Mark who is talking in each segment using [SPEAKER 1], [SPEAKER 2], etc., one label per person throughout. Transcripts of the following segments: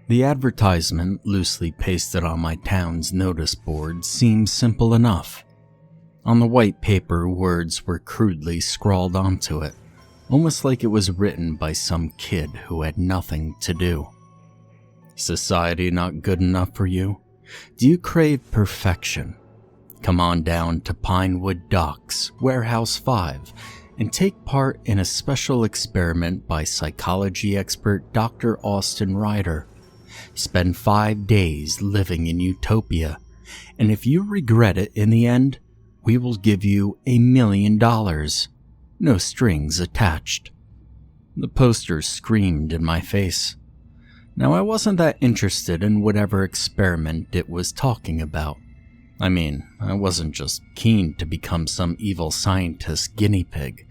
[SPEAKER 1] The advertisement, loosely pasted on my town's notice board, seemed simple enough. On the white paper, words were crudely scrawled onto it, almost like it was written by some kid who had nothing to do. Society not good enough for you? Do you crave perfection? Come on down to Pinewood Docks, Warehouse 5, and take part in a special experiment by psychology expert Dr. Austin Ryder. Spend 5 days living in Utopia, and if you regret it in the end, we will give you $1 million. No strings attached. The poster screamed in my face. Now, I wasn't that interested in whatever experiment it was talking about. I mean, I wasn't just keen to become some evil scientist guinea pig,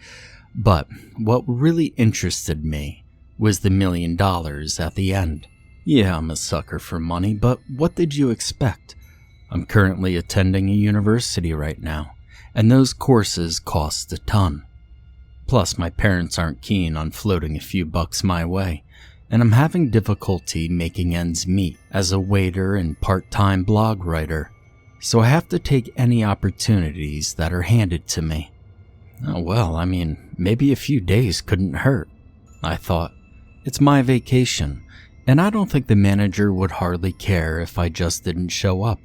[SPEAKER 1] but what really interested me was the $1 million at the end. Yeah, I'm a sucker for money, but what did you expect? I'm currently attending a university right now, and those courses cost a ton. Plus, my parents aren't keen on floating a few bucks my way, and I'm having difficulty making ends meet as a waiter and part-time blog writer, so I have to take any opportunities that are handed to me. Oh well, I mean, maybe a few days couldn't hurt, I thought. It's my vacation, and I don't think the manager would hardly care if I just didn't show up.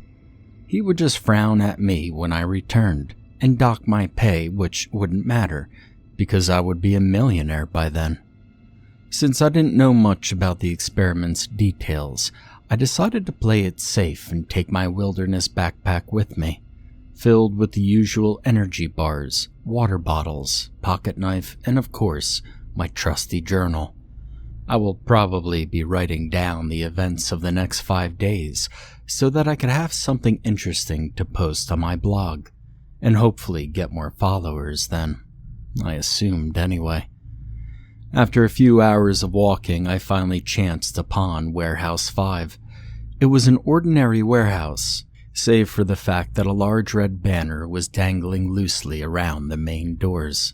[SPEAKER 1] He would just frown at me when I returned and dock my pay, which wouldn't matter, because I would be a millionaire by then. Since I didn't know much about the experiment's details, I decided to play it safe and take my wilderness backpack with me, filled with the usual energy bars, water bottles, pocket knife, and of course, my trusty journal. I will probably be writing down the events of the next 5 days so that I could have something interesting to post on my blog, and hopefully get more followers then. I assumed anyway. After a few hours of walking, I finally chanced upon Warehouse 5. It was an ordinary warehouse, save for the fact that a large red banner was dangling loosely around the main doors.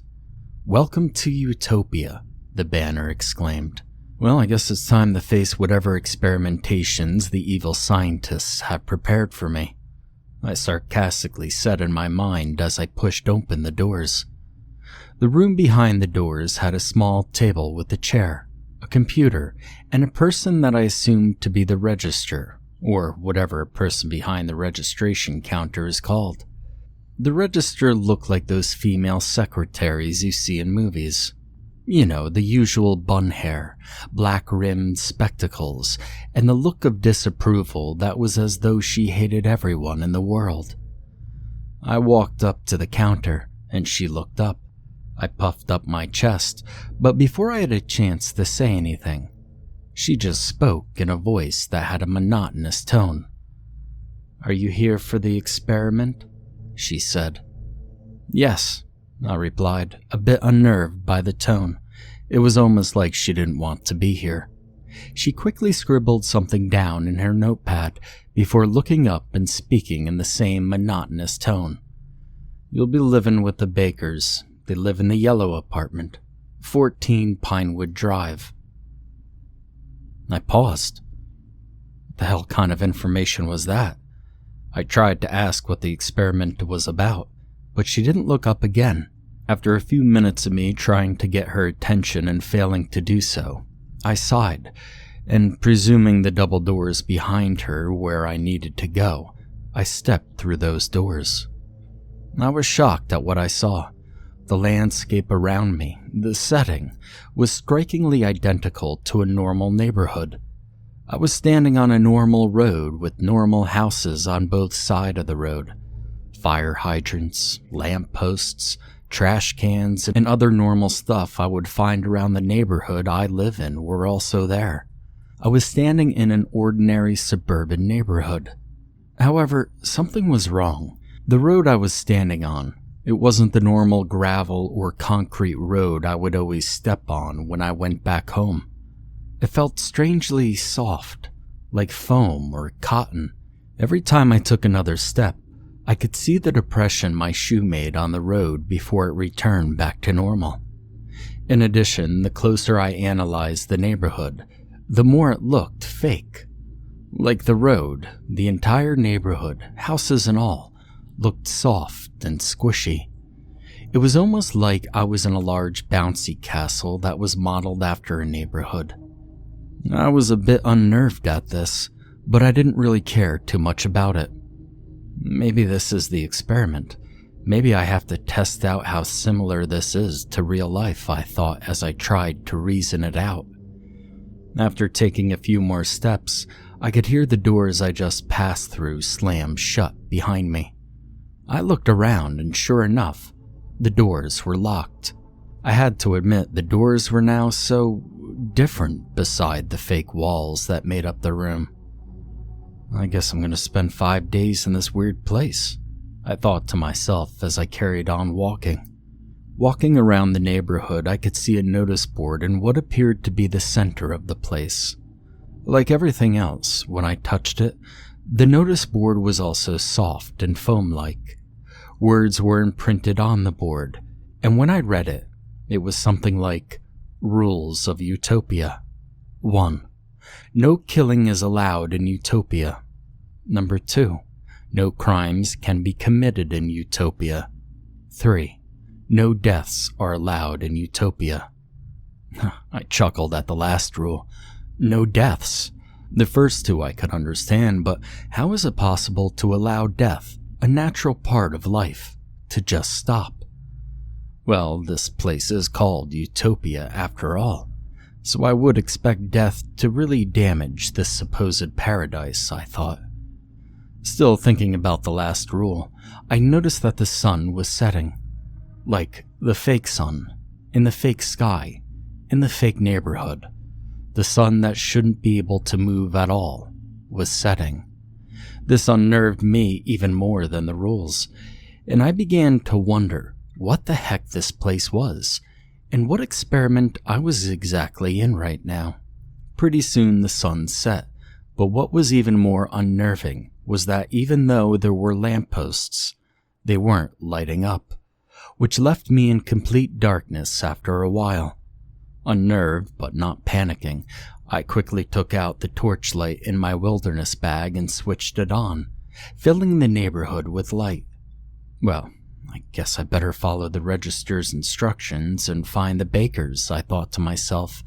[SPEAKER 1] "Welcome to Utopia," the banner exclaimed. Well, I guess it's time to face whatever experimentations the evil scientists have prepared for me, I sarcastically said in my mind as I pushed open the doors. The room behind the doors had a small table with a chair, a computer, and a person that I assumed to be the register, or whatever a person behind the registration counter is called. The register looked like those female secretaries you see in movies. You know, the usual bun hair, black-rimmed spectacles, and the look of disapproval that was as though she hated everyone in the world. I walked up to the counter, and she looked up. I puffed up my chest, but before I had a chance to say anything, she just spoke in a voice that had a monotonous tone. "Are you here for the experiment?" she said. "Yes," I replied, a bit unnerved by the tone. It was almost like she didn't want to be here. She quickly scribbled something down in her notepad before looking up and speaking in the same monotonous tone. "You'll be living with the Bakers. They live in the yellow apartment, 14 Pinewood Drive." I paused. What the hell kind of information was that? I tried to ask what the experiment was about, but she didn't look up again. After a few minutes of me trying to get her attention and failing to do so, I sighed, and presuming the double doors behind her where I needed to go, I stepped through those doors. I was shocked at what I saw. The landscape around me, the setting, was strikingly identical to a normal neighborhood. I was standing on a normal road with normal houses on both sides of the road. Fire hydrants, lamp posts, trash cans, and other normal stuff I would find around the neighborhood I live in were also there. I was standing in an ordinary suburban neighborhood. However, something was wrong. The road I was standing on, it wasn't the normal gravel or concrete road I would always step on when I went back home. It felt strangely soft, like foam or cotton. Every time I took another step, I could see the depression my shoe made on the road before it returned back to normal. In addition, the closer I analyzed the neighborhood, the more it looked fake. Like the road, the entire neighborhood, houses and all, looked soft and squishy. It was almost like I was in a large bouncy castle that was modeled after a neighborhood. I was a bit unnerved at this, but I didn't really care too much about it. Maybe this is the experiment. Maybe I have to test out how similar this is to real life, I thought as I tried to reason it out. After taking a few more steps, I could hear the doors I just passed through slam shut behind me. I looked around and sure enough, the doors were locked. I had to admit the doors were now so different beside the fake walls that made up the room. I guess I'm going to spend 5 days in this weird place, I thought to myself as I carried on walking. Walking around the neighborhood, I could see a notice board in what appeared to be the center of the place. Like everything else, when I touched it, the notice board was also soft and foam-like. Words were imprinted on the board, and when I read it, it was something like, Rules of Utopia. 1. No killing is allowed in Utopia. 2. No crimes can be committed in Utopia. 3. No deaths are allowed in Utopia. I chuckled at the last rule. No deaths. The first two I could understand, but how is it possible to allow death, a natural part of life, to just stop? Well, this place is called Utopia after all, so I would expect death to really damage this supposed paradise, I thought. Still thinking about the last rule, I noticed that the sun was setting. Like the fake sun, in the fake sky, in the fake neighborhood. The sun that shouldn't be able to move at all was setting. This unnerved me even more than the rules, and I began to wonder what the heck this place was, and what experiment I was exactly in right now. Pretty soon the sun set, but what was even more unnerving was that even though there were lampposts, they weren't lighting up, which left me in complete darkness after a while. Unnerved but not panicking, I quickly took out the torchlight in my wilderness bag and switched it on, filling the neighborhood with light. Well, I guess I better follow the register's instructions and find the bakers, I thought to myself,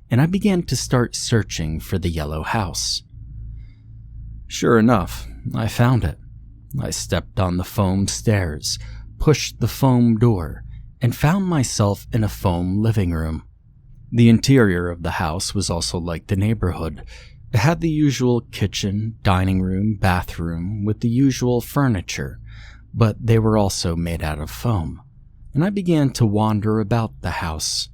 [SPEAKER 1] and I began to start searching for the yellow house. Sure enough, I found it. I stepped on the foam stairs, pushed the foam door, and found myself in a foam living room. The interior of the house was also like the neighborhood. It had the usual kitchen, dining room, bathroom, with the usual furniture, but they were also made out of foam. And I began to wander about the house,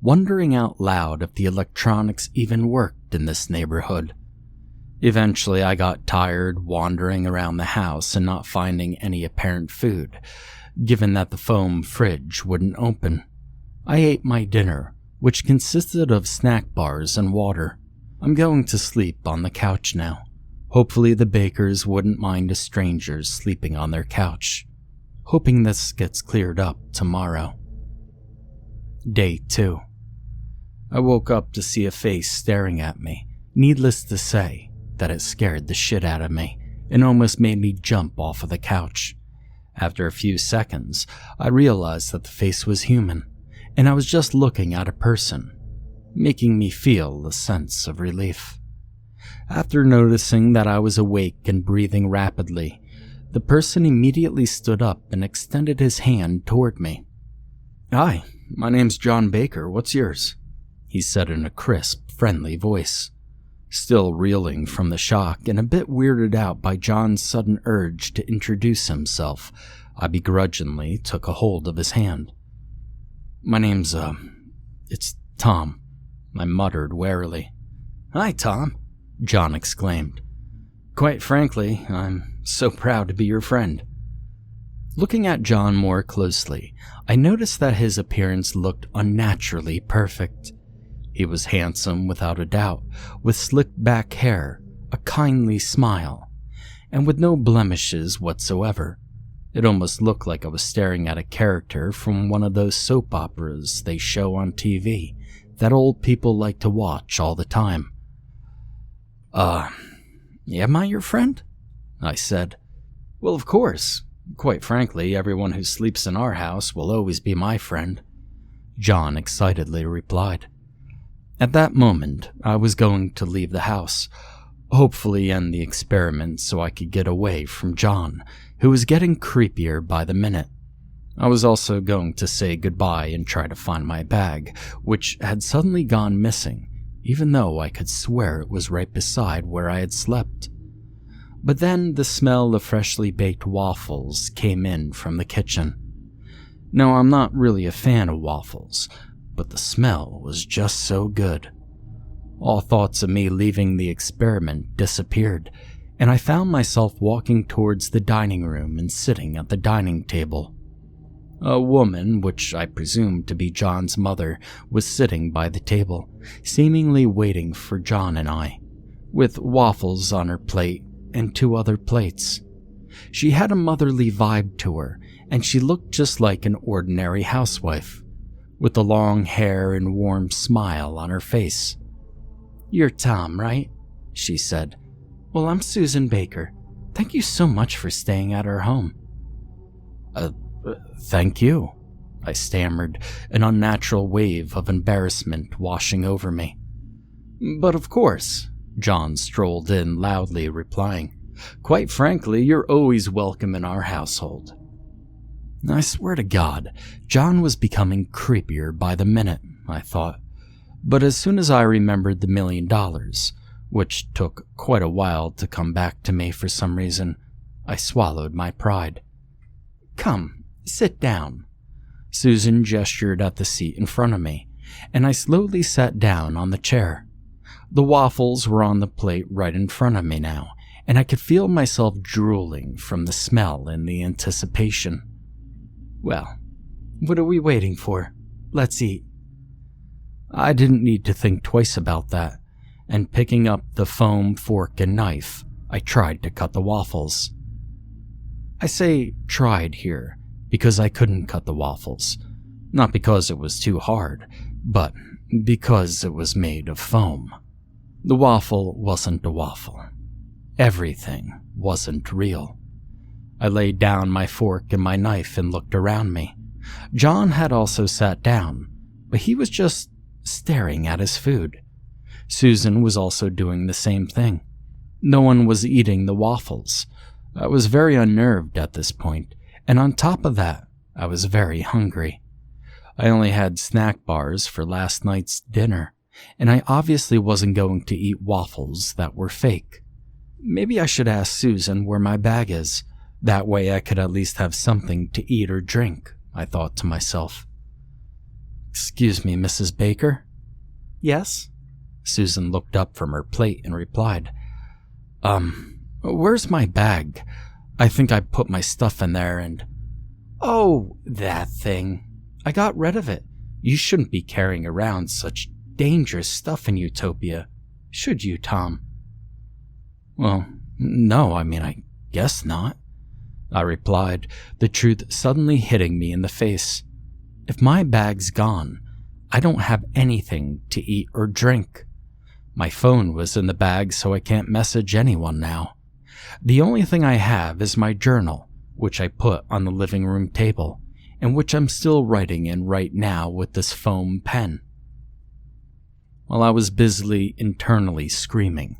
[SPEAKER 1] wondering out loud if the electronics even worked in this neighborhood. Eventually, I got tired wandering around the house and not finding any apparent food, given that the foam fridge wouldn't open. I ate my dinner, which consisted of snack bars and water. I'm going to sleep on the couch now. Hopefully the bakers wouldn't mind a stranger sleeping on their couch. Hoping this gets cleared up tomorrow. Day 2. I woke up to see a face staring at me. Needless to say, that it scared the shit out of me and almost made me jump off of the couch. After a few seconds, I realized that the face was human, and I was just looking at a person, making me feel a sense of relief. After noticing that I was awake and breathing rapidly, the person immediately stood up and extended his hand toward me. "Hi, my name's John Baker, what's yours?" he said in a crisp, friendly voice. Still reeling from the shock and a bit weirded out by John's sudden urge to introduce himself, I begrudgingly took a hold of his hand. "My name's, it's Tom," I muttered warily. "Hi, Tom," John exclaimed. "Quite frankly, I'm so proud to be your friend." Looking at John more closely, I noticed that his appearance looked unnaturally perfect. He was handsome without a doubt, with slicked back hair, a kindly smile, and with no blemishes whatsoever. It almost looked like I was staring at a character from one of those soap operas they show on TV that old people like to watch all the time. Am I your friend? I said. Well, of course. Quite frankly, everyone who sleeps in our house will always be my friend, John excitedly replied. At that moment, I was going to leave the house, hopefully end the experiment so I could get away from John, who was getting creepier by the minute. I was also going to say goodbye and try to find my bag, which had suddenly gone missing, even though I could swear it was right beside where I had slept. But then the smell of freshly baked waffles came in from the kitchen. Now, I'm not really a fan of waffles, but the smell was just so good. All thoughts of me leaving the experiment disappeared, and I found myself walking towards the dining room and sitting at the dining table. A woman, which I presumed to be John's mother, was sitting by the table, seemingly waiting for John and I, with waffles on her plate and 2 other plates. She had a motherly vibe to her, and she looked just like an ordinary housewife, with the long hair and warm smile on her face. "You're Tom, right?" she said. "Well, I'm Susan Baker. Thank you so much for staying at our home." Thank you," I stammered, an unnatural wave of embarrassment washing over me. "But of course," John strolled in loudly, replying. "Quite frankly, you're always welcome in our household." I swear to God, John was becoming creepier by the minute, I thought. But as soon as I remembered the $1 million, which took quite a while to come back to me for some reason, I swallowed my pride. "Come, sit down." Susan gestured at the seat in front of me, and I slowly sat down on the chair. The waffles were on the plate right in front of me now, and I could feel myself drooling from the smell and the anticipation. "Well, what are we waiting for? Let's eat." I didn't need to think twice about that, and picking up the foam fork and knife, I tried to cut the waffles. I say tried here because I couldn't cut the waffles, not because it was too hard, but because it was made of foam. The waffle wasn't a waffle. Everything wasn't real. I laid down my fork and my knife and looked around me. John had also sat down, but he was just staring at his food. Susan was also doing the same thing. No one was eating the waffles. I was very unnerved at this point, and on top of that, I was very hungry. I only had snack bars for last night's dinner, and I obviously wasn't going to eat waffles that were fake. Maybe I should ask Susan where my bag is. That way I could at least have something to eat or drink, I thought to myself. "Excuse me, Mrs. Baker?" "Yes?" Susan looked up from her plate and replied, Where's my bag? I think I put my stuff in there and..." "Oh, that thing. I got rid of it. You shouldn't be carrying around such dangerous stuff in Utopia, should you, Tom?" "Well, no, I guess not," I replied, the truth suddenly hitting me in the face. If my bag's gone, I don't have anything to eat or drink. My phone was in the bag, so I can't message anyone now. The only thing I have is my journal, which I put on the living room table, and which I'm still writing in right now with this foam pen. While I was busily internally screaming,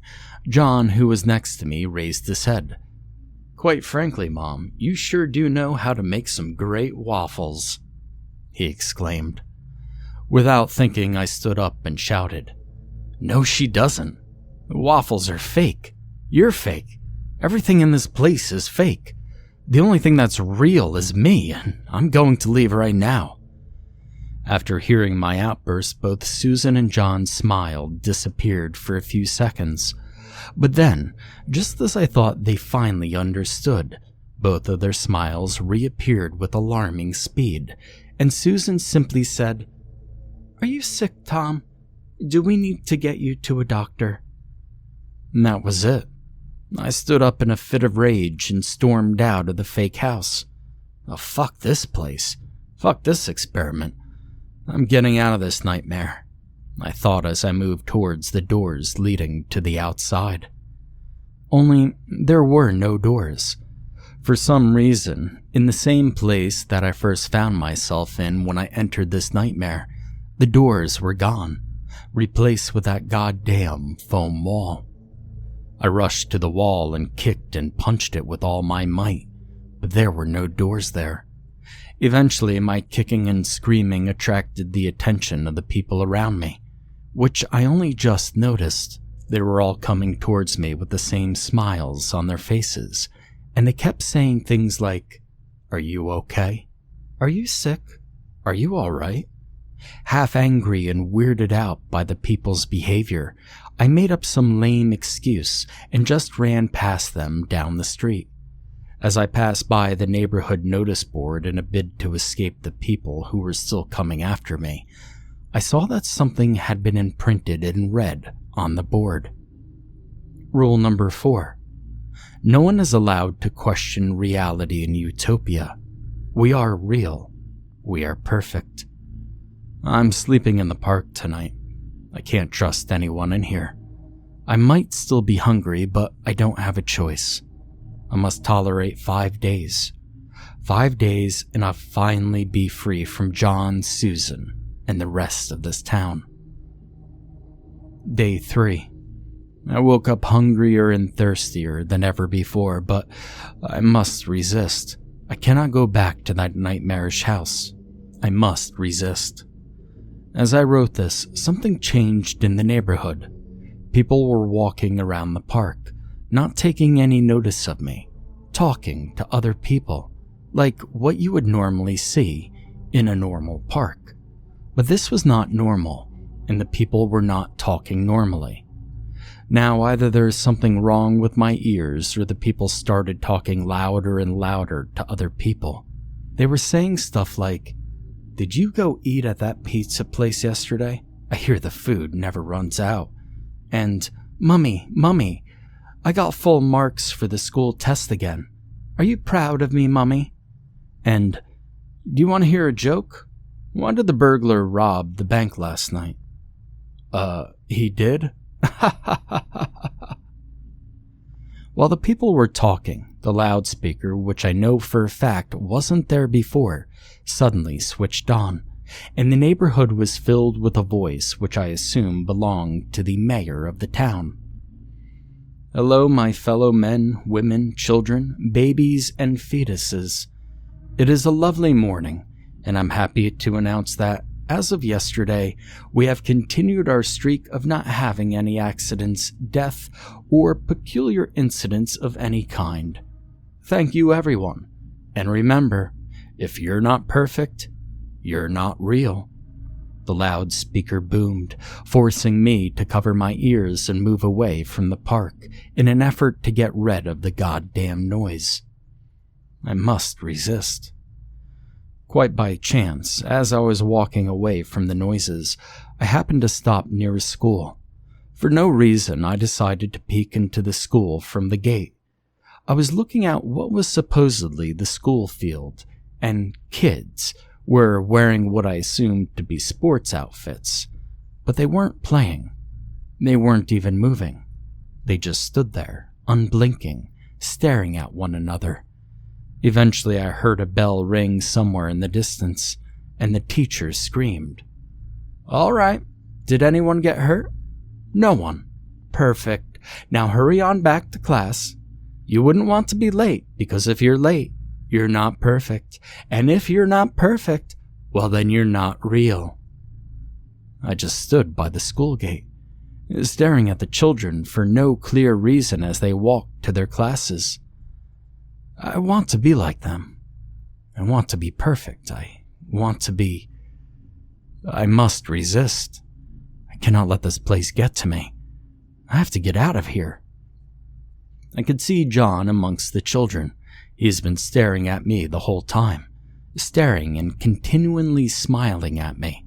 [SPEAKER 1] John, who was next to me, raised his head. "Quite frankly, Mom, you sure do know how to make some great waffles," he exclaimed. Without thinking, I stood up and shouted, "No, she doesn't. The waffles are fake. You're fake. Everything in this place is fake. The only thing that's real is me, and I'm going to leave right now." After hearing my outburst, both Susan and John's smile disappeared for a few seconds. But then, just as I thought they finally understood, both of their smiles reappeared with alarming speed, and Susan simply said, "Are you sick, Tom? Do we need to get you to a doctor?" And that was it. I stood up in a fit of rage and stormed out of the fake house. Oh, fuck this place. Fuck this experiment. I'm getting out of this nightmare. I thought as I moved towards the doors leading to the outside. Only there were no doors. For some reason, in the same place that I first found myself in when I entered this nightmare, the doors were gone, replaced with that goddamn foam wall. I rushed to the wall and kicked and punched it with all my might, but there were no doors there. Eventually, my kicking and screaming attracted the attention of the people around me, which I only just noticed. They were all coming towards me with the same smiles on their faces, and they kept saying things like, "Are you okay? Are you sick? Are you alright?" Half angry and weirded out by the people's behavior, I made up some lame excuse and just ran past them down the street. As I passed by the neighborhood notice board in a bid to escape the people who were still coming after me, I saw that something had been imprinted in red on the board. Rule number 4. No one is allowed to question reality in Utopia. We are real. We are perfect. I'm sleeping in the park tonight. I can't trust anyone in here. I might still be hungry, but I don't have a choice. I must tolerate 5 days. 5 days and I'll finally be free from John, Susan, and the rest of this town. Day 3. I woke up hungrier and thirstier than ever before, but I must resist. I cannot go back to that nightmarish house. I must resist. As I wrote this, something changed in the neighborhood. People were walking around the park, not taking any notice of me, talking to other people, like what you would normally see in a normal park. But this was not normal, and the people were not talking normally. Now, either there is something wrong with my ears, or the people started talking louder and louder to other people. They were saying stuff like, "Did you go eat at that pizza place yesterday? I hear the food never runs out." And, Mummy, I got full marks for the school test again. Are you proud of me, Mummy?" And, "Do you want to hear a joke? Why did the burglar rob the bank last night?" He did?" While the people were talking, the loudspeaker, which I know for a fact wasn't there before, suddenly switched on, and the neighborhood was filled with a voice which I assume belonged to the mayor of the town. "Hello, my fellow men, women, children, babies, and fetuses. It is a lovely morning, and I'm happy to announce that, as of yesterday, we have continued our streak of not having any accidents, death, or peculiar incidents of any kind. Thank you, everyone. And remember, if you're not perfect, you're not real." The loudspeaker boomed, forcing me to cover my ears and move away from the park in an effort to get rid of the goddamn noise. I must resist. Quite by chance, as I was walking away from the noises, I happened to stop near a school. For no reason, I decided to peek into the school from the gate. I was looking at what was supposedly the school field, and kids were wearing what I assumed to be sports outfits, but they weren't playing. They weren't even moving. They just stood there, unblinking, staring at one another. Eventually, I heard a bell ring somewhere in the distance, and the teacher screamed. "All right, did anyone get hurt? No one. Perfect. Now hurry on back to class. You wouldn't want to be late, because if you're late, you're not perfect. And if you're not perfect, well then you're not real." I just stood by the school gate, staring at the children for no clear reason as they walked to their classes. I want to be like them. I want to be perfect. I must resist. I cannot let this place get to me. I have to get out of here. I could see John amongst the children. He has been staring at me the whole time, staring and continually smiling at me.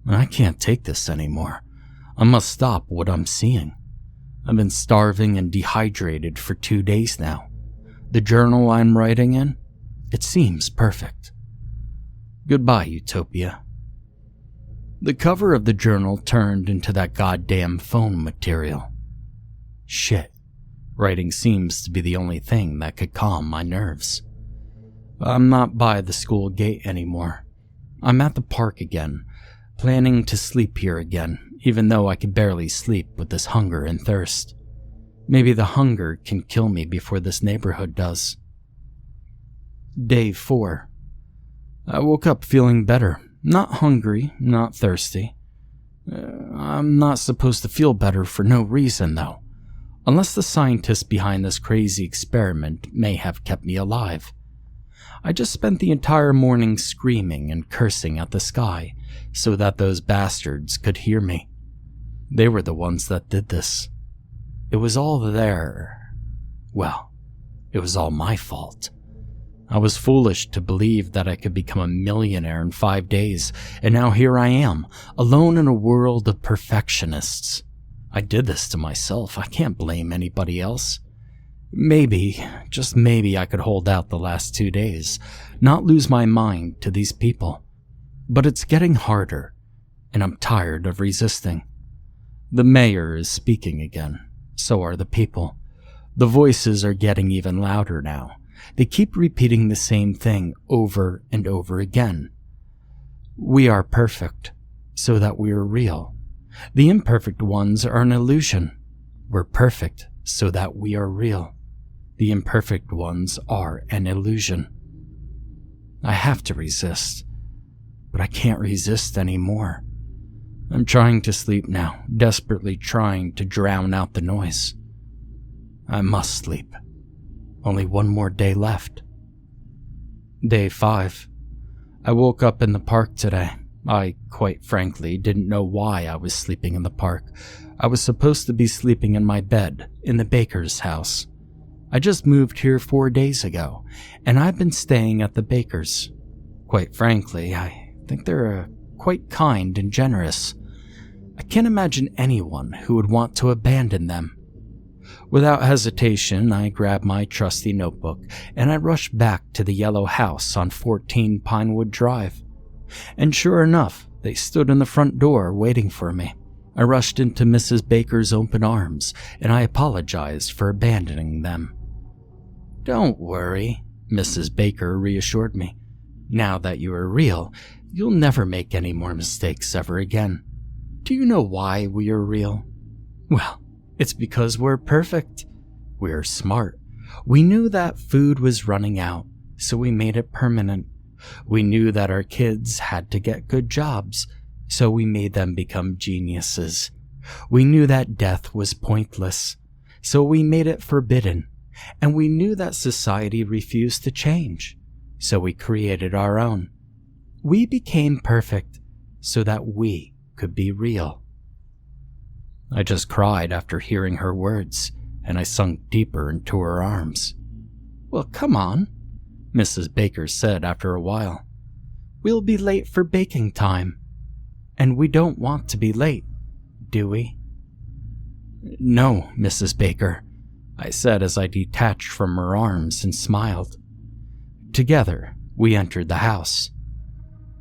[SPEAKER 1] I can't take this anymore. I must stop what I'm seeing. I've been starving and dehydrated for 2 days now. The journal I'm writing in, it seems perfect. Goodbye, Utopia. The cover of the journal turned into that goddamn phone material. Shit, writing seems to be the only thing that could calm my nerves. I'm not by the school gate anymore. I'm at the park again, planning to sleep here again, even though I could barely sleep with this hunger and thirst. Maybe the hunger can kill me before this neighborhood does. Day 4. I woke up feeling better. Not hungry, not thirsty. I'm not supposed to feel better for no reason, though. Unless the scientists behind this crazy experiment may have kept me alive. I just spent the entire morning screaming and cursing at the sky so that those bastards could hear me. They were the ones that did this. It was all it was all my fault. I was foolish to believe that I could become a millionaire in 5 days, and now here I am, alone in a world of perfectionists. I did this to myself. I can't blame anybody else. Maybe, just maybe I could hold out the last 2 days, not lose my mind to these people. But it's getting harder, and I'm tired of resisting. The mayor is speaking again. So are the people. The voices are getting even louder now. They keep repeating the same thing over and over again. We are perfect, so that we are real. The imperfect ones are an illusion. We're perfect, so that we are real. The imperfect ones are an illusion. I have to resist, but I can't resist anymore. I'm trying to sleep now, desperately trying to drown out the noise. I must sleep. Only one more day left. Day 5. I woke up in the park today. I, quite frankly, didn't know why I was sleeping in the park. I was supposed to be sleeping in my bed, in the baker's house. I just moved here 4 days ago, and I've been staying at the baker's. Quite frankly, I think they're quite kind and generous. I can't imagine anyone who would want to abandon them. Without hesitation, I grabbed my trusty notebook and I rushed back to the yellow house on 14 Pinewood Drive. And sure enough, they stood in the front door waiting for me. I rushed into Mrs. Baker's open arms and I apologized for abandoning them. "Don't worry," Mrs. Baker reassured me. "Now that you are real, you'll never make any more mistakes ever again. Do you know why we are real? Well, it's because we're perfect. We're smart. We knew that food was running out, so we made it permanent. We knew that our kids had to get good jobs, so we made them become geniuses. We knew that death was pointless, so we made it forbidden. And we knew that society refused to change, so we created our own. We became perfect so that we could be real." I just cried after hearing her words, and I sunk deeper into her arms. "Well, come on," Mrs. Baker said after a while. "We'll be late for baking time. And we don't want to be late, do we?" "No, Mrs. Baker," I said as I detached from her arms and smiled. Together, we entered the house.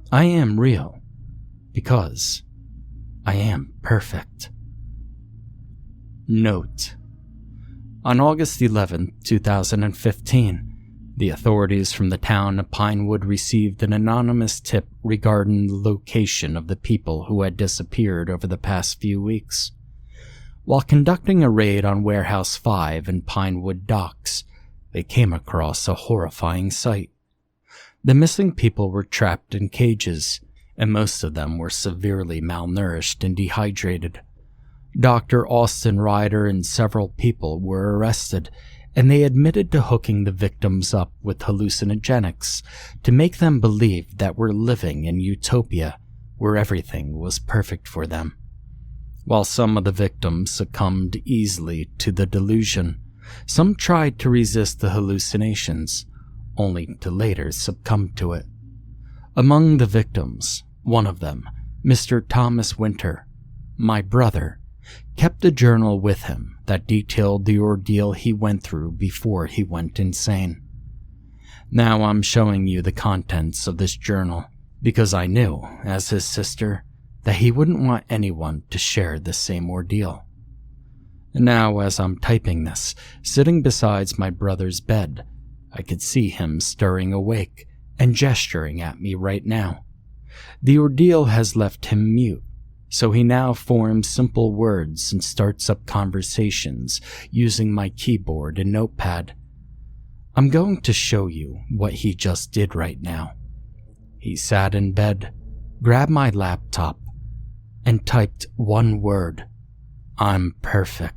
[SPEAKER 1] I am real, because I am perfect. Note: on August 11, 2015, the authorities from the town of Pinewood received an anonymous tip regarding the location of the people who had disappeared over the past few weeks. While conducting a raid on Warehouse 5 in Pinewood Docks, they came across a horrifying sight. The missing people were trapped in cages, and most of them were severely malnourished and dehydrated. Dr. Austin Ryder and several people were arrested, and they admitted to hooking the victims up with hallucinogenics to make them believe that we're living in Utopia, where everything was perfect for them. While some of the victims succumbed easily to the delusion, some tried to resist the hallucinations, only to later succumb to it. Among the victims, one of them, Mr. Thomas Winter, my brother, kept a journal with him that detailed the ordeal he went through before he went insane. Now I'm showing you the contents of this journal because I knew, as his sister, that he wouldn't want anyone to share the same ordeal. And now, as I'm typing this, sitting beside my brother's bed, I could see him stirring awake and gesturing at me right now. The ordeal has left him mute, so he now forms simple words and starts up conversations using my keyboard and notepad. I'm going to show you what he just did right now. He sat in bed, grabbed my laptop, and typed one word: "I'm perfect."